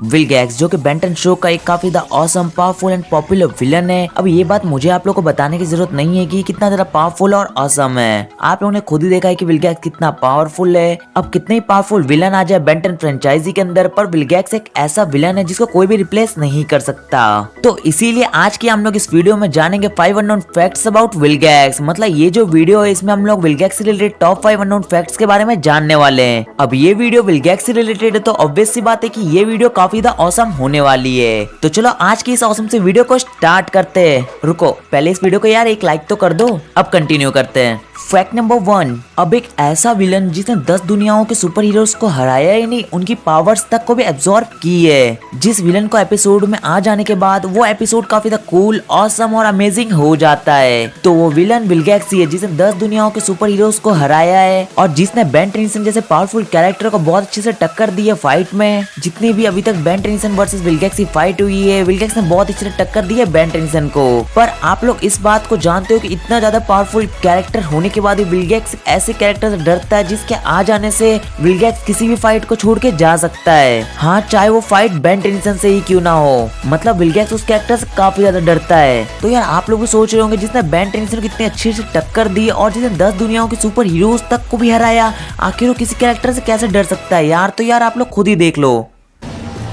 Vilgax जो कि Benton show का एक काफी awesome powerful and popular villain है। अब ये बात मुझे आप लोगों को बताने की जरूरत नहीं है कि कितना ज्यादा पावरफुल और ऑसम है। आप लोगों ने खुद ही देखा है कि विलगैक्स कितना पावरफुल है। अब कितने ही पावरफुल विलन आ जाए बेंटन फ्रेंचाइजी के अंदर, पर विलगैक्स एक ऐसा विलन है जिसको कोई भी रिप्लेस नहीं कर सकता। तो इसीलिए आज की हम लोग इस वीडियो में जानेंगे 5 अननोन फैक्ट्स अबाउट विलगैक्स। मतलब ये जो वीडियो है इसमें हम लोग विलगैक्स से रिलेटेड टॉप 5 अननोन फैक्ट्स के बारे में जानने वाले हैं। अब ये वीडियो विलगैक्स से रिलेटेड है तो ऑब्वियस सी बात है कि ये वीडियो काफी ऑसम होने वाली है। तो चलो आज की इस ऑसम से वीडियो को स्टार्ट करते हैं। रुको, पहले इस वीडियो को यार एक लाइक तो कर दो। अब कंटिन्यू करते हैं। फैक्ट नंबर 1, अब एक ऐसा विलन जिसने 10 दुनियाओं के सुपर हीरोज को हराया ही नहीं, उनकी पावर्स तक को भी एब्जॉर्ब की है। जिस विलन को एपिसोड में आ जाने के बाद वो एपिसोड काफी कूल, ऑसम और अमेजिंग हो जाता है। तो वो विलन विलगैक्स ही है जिसने 10 दुनियाओं के सुपर हीरोज को हराया है और जिसने बेन टेनिसन जैसे पावरफुल कैरेक्टर को बहुत अच्छे से टक्कर दी है फाइट में। जितनी भी अभी तक बेन टेनिसन वर्सेस विलगैक्स की फाइट हुई है, विलगैक्स ने बहुत अच्छे से टक्कर दी है बेन टेनिसन को। पर आप लोग इस बात को जानते हो कि इतना ज्यादा पावरफुल कैरेक्टर होने के बाद विलगैक्स ऐसे कैरेक्टर से डरता है जिसके आ जाने से विलगैक्स किसी भी फाइट को छोड़ के जा सकता है। हाँ, चाहे वो फाइट बेन टेनिसन से ही क्यों ना हो। मतलब विलगैक्स उस कैरेक्टर से काफी ज्यादा डरता है। तो यार आप लोग भी सोच रहे होंगे जिसने बेन टेनिसन को इतनी अच्छी से टक्कर दी और जिसने 10 दुनियाओं के सुपर हीरोज तक को भी हराया, आखिर वो किसी कैरेक्टर से कैसे डर सकता है यार। तो यार आप लोग खुद ही देख लो।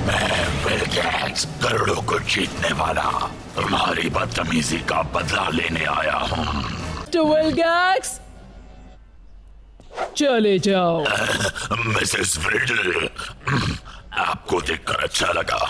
मैं विलगैक्स करोड़ों को जीतने वाला तुम्हारी बदतमीजी का बदला लेने आया हूँ। तो विलगैक्स चले जाओ। मिसेस व्रिडल, आपको देखकर अच्छा लगा।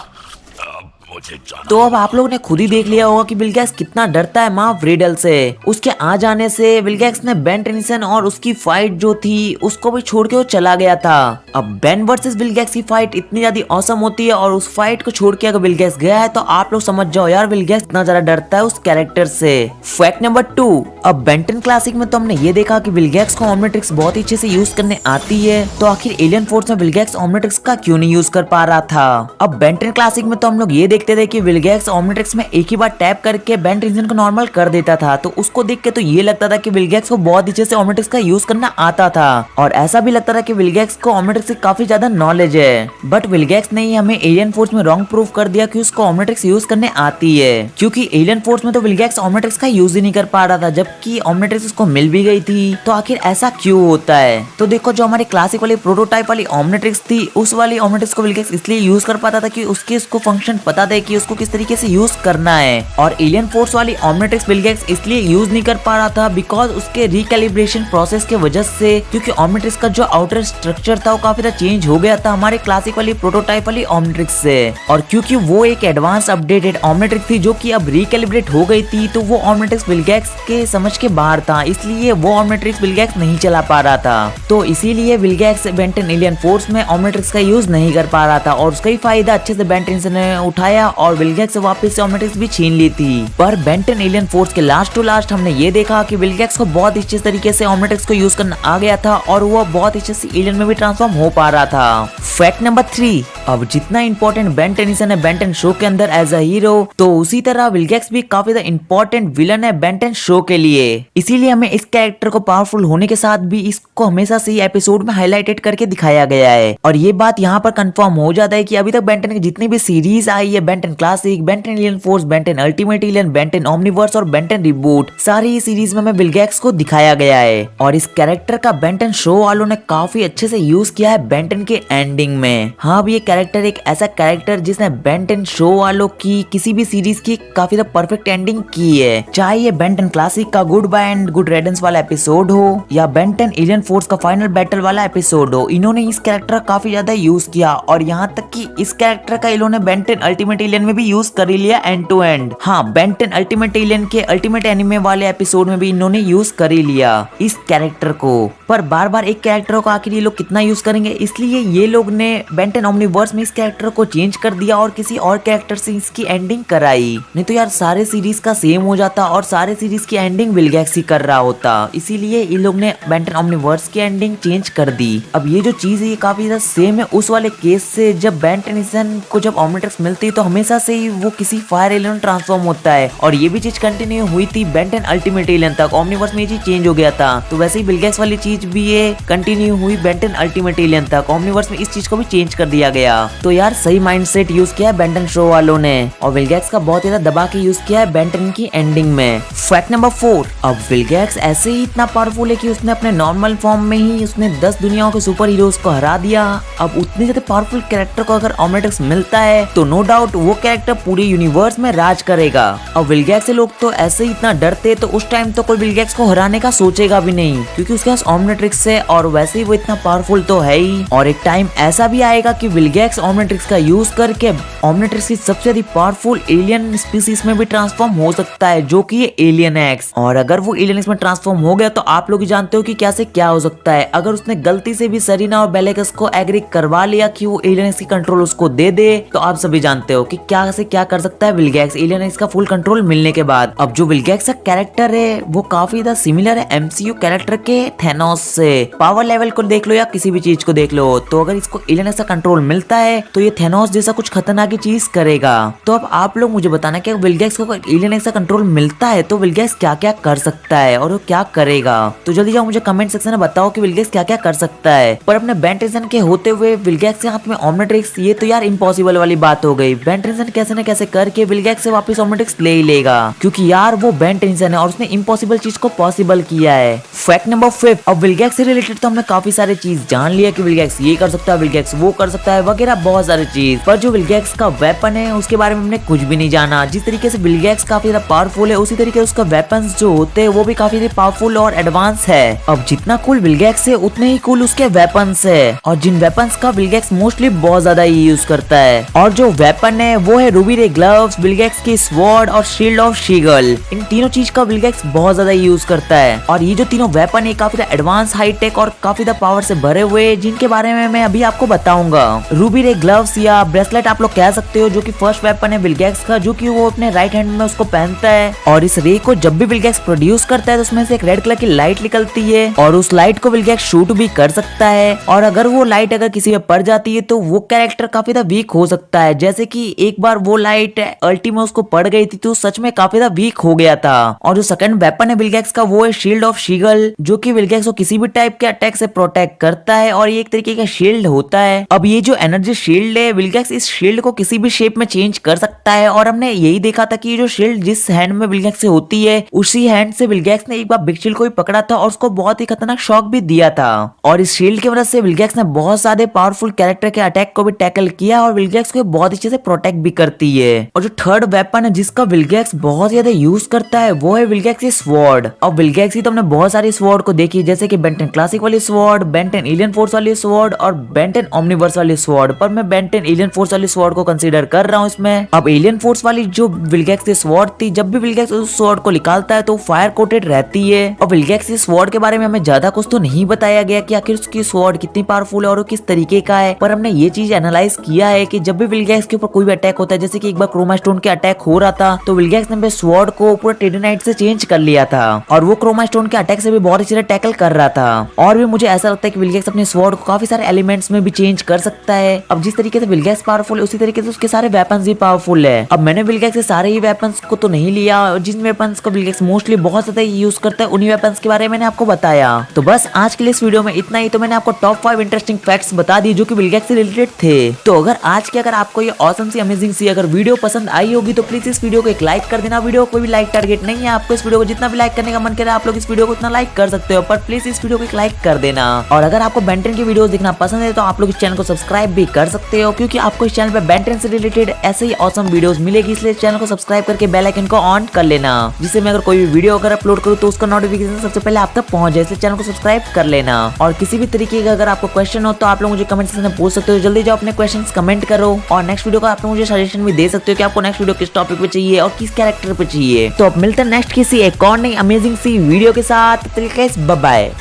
अब मुझे जाना। तो अब आप लोगों ने खुद ही देख लिया होगा कि विलगैक्स कितना डरता है माँ व्रिडल से। उसके आ जाने से विलगैक्स ने बेन टेनिसन और उसकी फाइट जो थी उसको भी छोड़ के वो चला गया था। अब बेन वर्सेस विलगैक्स की फाइट इतनी ज्यादा ऑसम होती है और उस फाइट को छोड़ के अगर विलगैक्स गया है तो आप लोग समझ जाओ यार विलगैक्स इतना ज्यादा डरता है उस कैरेक्टर से। फैक्ट नंबर 2, अब बेंटन क्लासिक में तो हमने ये देखा कि विलगैक्स को ओमनिट्रिक्स बहुत ही अच्छे से यूज करने आती है। तो आखिर एलियन फोर्स में विलगैक्स ओमनिट्रिक्स का क्यों नहीं यूज कर पा रहा था। अब बेंटन क्लासिक में तो हम लोग ये देखते थे कि विलगैक्स ओमनिट्रिक्स में एक ही बार टैप करके बेन टेनिसन को नॉर्मल कर देता था। तो उसको देख के तो ये लगता था कि विलगैक्स को बहुत अच्छे से ओमनिट्रिक्स का यूज करना आता था और ऐसा भी लगता था कि विलगैक्स को ओमनिट्रिक्स की काफी ज्यादा नॉलेज है। बट विलगैक्स ने हमें एलियन फोर्स में रॉन्ग प्रूफ कर दिया कि उसको ओमनिट्रिक्स यूज करने आती है, क्योंकि एलियन फोर्स में तो विलगैक्स ओमनिट्रिक्स का यूज ही नहीं कर पा रहा था, जबकि ओमनिट्रिक्स उसको मिल भी गई थी। तो आखिर ऐसा क्यों होता है। तो देखो, जो हमारी क्लासिक वाली प्रोटोटाइप वाली ओमनिट्रिक्स थी, उस वाली ओमनिट्रिक्स को विलगैक्स इसलिए यूज कर पाता था कि उसको फंक्शन पता था कि उसको किस तरीके से यूज करना है। और एलियन फोर्स वाली ओमनिट्रिक्स विलगैक्स इसलिए यूज नहीं कर पा रहा था बिकॉज उसके रिकैलिब्रेशन प्रोसेस के वजह से, क्योंकि ओमनिट्रिक्स का जो आउटर स्ट्रक्चर था वो काफी ज्यादा चेंज हो गया था हमारे क्लासिक वाली प्रोटोटाइप वाली ओमनिट्रिक्स से। और क्योंकि वो एक एडवांस अपडेटेड ओमनिट्रिक्स थी जो कि अब रिकैलिब्रेट हो गई थी, तो वो ओमनिट्रिक्स विलगैक्स के समझ के बाहर था, इसलिए वो ओमनिट्रिक्स विलगैक्स नहीं चला पा रहा था। तो इसीलिए विलगैक्स बेंटन एलियन फोर्स में ओमनिट्रिक्स का यूज नहीं कर पा रहा था और उसका ही फायदा अच्छे से बेन टेनिसन ने उठाया और विलगैक्स से वापस से ओमनिट्रिक्स भी छीन ली थी। पर बेंटन एलियन फोर्स के लास्ट टू लास्ट हमने ये देखा कि विलगैक्स को बहुत अच्छे तरीके से ओमनिट्रिक्स को यूज करना आ गया था और वो बहुत अच्छे से एलियन में भी ट्रांसफॉर्म हो पा रहा था। फैक्ट नंबर 3, अब जितना इंपॉर्टेंट बेन टेनिसन है बेंटन शो के अंदर एज अ हीरो, तो उसी तरह विलगैक्स भी काफी ज्यादा इंपॉर्टेंट विलन है बेंटन शो के लिए। इसीलिए हमें इस कैरेक्टर को पावरफुल होने के साथ भी इसको हमेशा से एपिसोड में हाईलाइटेड करके दिखाया गया है। और ये बात यहाँ पर कंफर्म हो जाता है कि अभी तक बेंटन की जितनी भी सीरीज आई है, Ben Ten classic, Ben Ten alien force, Ben Ten ultimate alien, Ben Ten omniverse और बेंटन रिबूट, सारी सीरीज में हमें विलगैक्स को दिखाया गया है। और इस कैरेक्टर का बेंटन शो वालों ने काफी अच्छे से यूज किया है बेंटन के एंडिंग में। हाँ, अब ये कैरेक्टर एक ऐसा कैरेक्टर जिसने बेंटन शो वालों की किसी भी सीरीज की काफी ज्यादा परफेक्ट एंडिंग की है, चाहे ये बेंटन क्लासिक का गुड बाय एंड गुड रेडेंस वाला एपिसोड हो या बेंटन एलियन फोर्स का फाइनल बैटल वाला एपिसोड हो। इन्होंने इस कैरेक्टर काफी ज्यादा यूज किया और यहाँ तक कि इस कैरेक्टर का इन्होंने बेंटन अल्टीमेट एलियन में भी यूज कर लिया एंड टू एंड। हाँ, बेंटन अल्टीमेट एलियन के अल्टीमेट एनिमे वाले एपिसोड में भी इन्होंने यूज कर लिया इस कैरेक्टर को। पर बार बार एक कैरेक्टर को आखिर ये लोग कितना यूज करेंगे, इसलिए ये लोग ने बेंटन ओमनिवर्स में इस कैरेक्टर को चेंज कर दिया और किसी और कैरेक्टर से इसकी एंडिंग कराई। नहीं तो यार सारे सीरीज का सेम हो जाता और सारे सीरीज की एंडिंग एंडिंग विलगैक्स ही कर रहा होता, इसीलिए इन लोग ने बेंटन ओमनीवर्स की एंडिंग चेंज कर दी। अब ये जो चीज है ये काफी ज्यादा सेम है उस वाले केस से, जब बेन टेनिसन को जब ओमनिट्रिक्स मिलती है तो हमेशा से ही वो किसी फायर एलियन ट्रांसफॉर्म होता है, और ये भी चीज कंटिन्यू हुई थी बेंटन अल्टीमेट एलियन तक। ओमनीवर्स में ये चीज चेंज हो गया था, तो वैसे ही विलगैक्स वाली चीज भी ये कंटिन्यू हुई बेंटन अल्टीमेट एलियन तक। ओमनीवर्स में इस चीज को भी चेंज कर दिया गया। तो यार सही माइंडसेट यूज किया है बेंटन शो वालों ने, और विलगैक्स का बहुत ज्यादा दबा के यूज किया है बेंटन की एंडिंग में। फैक्ट नंबर 4, अब विलगैक्स ऐसे ही इतना पावरफुल है कि उसने अपने नॉर्मल फॉर्म में ही उसने 10 दुनियाओं के सुपर हीरोज को हरा दिया। अब उतने ज्यादा पावरफुल कैरेक्टर को अगर ओमनिट्रिक्स मिलता है तो नो डाउट वो कैरेक्टर पूरे यूनिवर्स में राज करेगा। अब विलगैक्स से लोग तो ऐसे ही इतना डरते, तो उस टाइम तो कोई विलगैक्स को हराने का सोचेगा भी नहीं, क्योंकि उसके पास ओमनिट्रिक्स है और वैसे ही वो इतना पावरफुल तो है ही। और एक टाइम ऐसा भी आएगा कि विलगैक्स ओमनिट्रिक्स का यूज करके ओमनिट्रिक्स की सबसे ज्यादा पावरफुल एलियन स्पीसीज में भी ट्रांसफॉर्म हो सकता है, जो कि ये एलियन एक्स। और अगर वो एलियन एक्स में ट्रांसफॉर्म हो गया तो आप लोग ही जानते हो कि क्या से क्या हो सकता है। अगर उसने गलती से भी सरीना और बेलेकस को एग्री करवा लिया कि वो एलियन एक्स की कंट्रोल उसको दे दे, तो आप सभी जानते हो कि क्या से क्या कर सकता है विलगैक्स एलियन एक्स का फुल कंट्रोल मिलने के बाद। अब जो विलगैक्स का कैरेक्टर है वो काफी ज्यादा सिमिलर है एमसीयू कैरेक्टर के थेनोस से। पावर लेवल को देख लो या किसी भी चीज को देख लो, तो अगर इसको एलियन एक्स का कंट्रोल मिलता है तो ये थेनोस जैसा कुछ खतरनाक चीज करेगा। तो अब आप लोग मुझे बताना कि विलगैक्स को एलियन एक्स का कंट्रोल मिलता है तो विलगैक्स क्या क्या कर सकता है और वो क्या करेगा। तो जल्दी जाओ मुझे कमेंट सेक्शन में बताओ कि विलगैक्स क्या क्या कर सकता है। पर अपने बेन टेनिसन के होते हुए विलगैक्स के हाथ में ओमनिट्रिक्स, ये तो यार इम्पॉसिबल वाली बात हो गई। बेन टेनिसन कैसे न कैसे करके विलगैक्स से वापस ओमनिट्रिक्स ले ही लेगा, क्योंकि यार वो बेन टेनिसन है और उसने इम्पॉसिबल चीज को पॉसिबल किया है। फैक्ट नंबर 5, अब विलगैक्स से रिलेटेड तो हमने काफी सारे चीज जान लिया कि विलगैक्स ये कर सकता है, विलगैक्स वो कर सकता है वगैरह बहुत सारी चीज, पर जो विलगैक्स का वेपन है उसके बारे में हमने कुछ भी नहीं जाना। जिस तरीके से विलगैक्स काफी ज्यादा पावरफुल है, उसी तरीके से उसका वेपन्स जो होते हैं वो भी काफी ज्यादा पावरफुल और एडवांस है। अब जितना कूल विलगैक्स है उतने ही कूल उसके वेपन्स है, और जिन वेपन्स का विलगैक्स मोस्टली बहुत ज्यादा ही यूज करता है। और जो वेपन है वो है रूबी रे ग्लव्स, विलगैक्स की स्वॉर्ड और शील्ड ऑफ शीगल। इन तीनों चीज का विलगैक्स बहुत ज्यादा यूज करता है, और ये जो तीनों वेपन है काफी एडवांस हाईटेक और काफी पावर से भरे हुए, जिनके बारे में मैं अभी आपको बताऊंगा। रूबी रे ग्लव्स या ब्रेसलेट आप लोग कह सकते हो, जो कि फर्स्ट वेपन है विलगैक्स का, जो कि वो अपने राइट हैंड में उसको पहनता है। और इस रे को जब भी विलगैक्स प्रोड्यूस करता है तो उसमें से एक रेड कलर की लाइट निकलती है, और उस लाइट को विलगैक्स शूट भी कर सकता है। और अगर वो लाइट अगर किसी पे पड़ जाती है तो वो कैरेक्टर काफी ज्यादा वीक हो सकता है। जैसे कि एक बार वो लाइट अल्टी में उसको पड़ गई थी तो सच में काफी ज्यादा वीक हो गया था। और जो सेकंड वेपन है विलगैक्स का वो है शील्ड ऑफ शीगल, जो कि विलगैक्स को किसी भी टाइप के अटैक से प्रोटेक्ट करता है, और ये एक तरीके का शील्ड होता है। अब ये जो एनर्जी शील्ड है, विलगैक्स इस शील्ड को किसी भी शेप में चेंज कर सकता है, और हमने यही देखा था कि ये जो शील्ड जिस हैंड में विलगैक्स से होती है उसी हैंड से विलगैक्स ने एक बार बिग शील्ड को भी पकड़ा था और उसको बहुत ही खतरनाक शॉक भी दिया था। और इस शील्ड की वजह से विलगैक्स ने बहुत सारे पावरफुल कैरेक्टर के अटैक को भी टैकल किया, और विलगैक्स को बहुत अच्छे से प्रोटेक्ट भी करती है। और जो थर्ड वेपन है जिसका विलगैक्स बहुत ज्यादा यूज करता है वो है विलगैक्स की स्वॉर्ड। अब विलगैक्स की तो हमने बहुत सारी स्वॉर्ड को देखी, जैसे कि बेंटन क्लासिक वाली स्वॉर्ड, बेंटन एलियन फोर्स वाली स्वॉर्ड और बेंटन ओमनीवर्स वाली स्वॉर्ड, पर मैं बेंटन एलियन फोर्स वाली स्वॉर्ड को कंसीडर कर रहा हूँ इसमें। अब एलियन फोर्स वाली जो विलगैक्स की स्वॉर्ड थी, जब भी विलगैक्स उस स्वॉर्ड को निकालता है तो फायर कोटेड रहती है। और विलगैक्स की स्वॉर्ड के बारे में हमें ज्यादा कुछ तो नहीं बताया गया कि आखिर उसकी स्वॉर्ड कितनी पावरफुल है और वो किस तरीके का है, पर हमने ये चीज एनालाइज किया है कि जब भी विलगैक्स के ऊपर कोई भी अटैक होता है, जैसे कि एक बार क्रोमा स्टोन के अटैक हो रहा था तो विलगैक्स ने स्वॉर्ड को पूरा टेडनाइट से चेंज कर लिया था, और वो क्रोमा स्टोन के अटैक से भी बहुत अच्छी तरह टैकल कर रहा था। और भी मुझे ऐसा लगता है कि विलगैक्स अपने स्वॉर्ड को काफी सारे एलिमेंट्स में भी चेंज कर सकता है। अब जिस तरीके से विलगैक्स पावरफुल है उसी तरीके से उसके सारे वेपन्स भी पावरफुल है। अब मैंने विलगैक्स के सारे ही वेपन्स को तो नहीं लिया, और जिन वेपन्स को विलगैक्स मोस्टली बहुत ज्यादा यूज करता है उन्हीं वेपन्स के बारे में मैंने आपको बताया। तो बस आज के लिए इस वीडियो में इतना ही। तो मैंने आपको टॉप 5 इंटरेस्टिंग फैक्ट्स बता दिए जो कि विलगैक्स से रिलेटेड थे। तो अगर आज की अगर आपको ये ऑसम सी अमेजिंग सी अगर वीडियो पसंद आई होगी तो प्लीज इस वीडियो को एक लाइक कर देना। वीडियो कोई भी लाइक टारगेट नहीं है, आपको इस वीडियो को जितना भी लाइक करने का मन करे आप लोग इस वीडियो को उतना लाइक कर सकते हो, पर प्लीज इस वीडियो को एक लाइक कर देना। और अगर आपको बेंटन की वीडियोस देखना पसंद है तो आप लोग इस चैनल को सब्सक्राइब भी कर सकते हो, क्योंकि आपको इस चैनल पे बेंटन से रिलेटेड ऐसे ही ऑसम वीडियोस मिलेगी। इसलिए चैनल को सब्सक्राइब करके बेल आइकन को ऑन कर लेना, जिससे मैं अगर कोई भी वीडियो अगर अपलोड करूँ तो उसका नोटिफिकेशन सबसे पहले आप तक पहुंच जाए। इसलिए चैनल को सब्सक्राइब कर लेना। और किसी भी तरीके का अगर आपको क्वेश्चन हो तो आप लोग मुझे कमेंट सेक्शन में पूछ सकते हो। जल्दी जाओ अपने क्वेश्चंस कमेंट करो, और नेक्स्ट वीडियो का आप लोग मुझे सजेशन भी दे सकते हो कि आपको नेक्स्ट वीडियो किस टॉपिक पे चाहिए और किस कैरेक्टर पे चाहिए। तो अब मिलते हैं नेक्स्ट किसी एक और नई अमेजिंग सी वीडियो के साथ। Bye bye.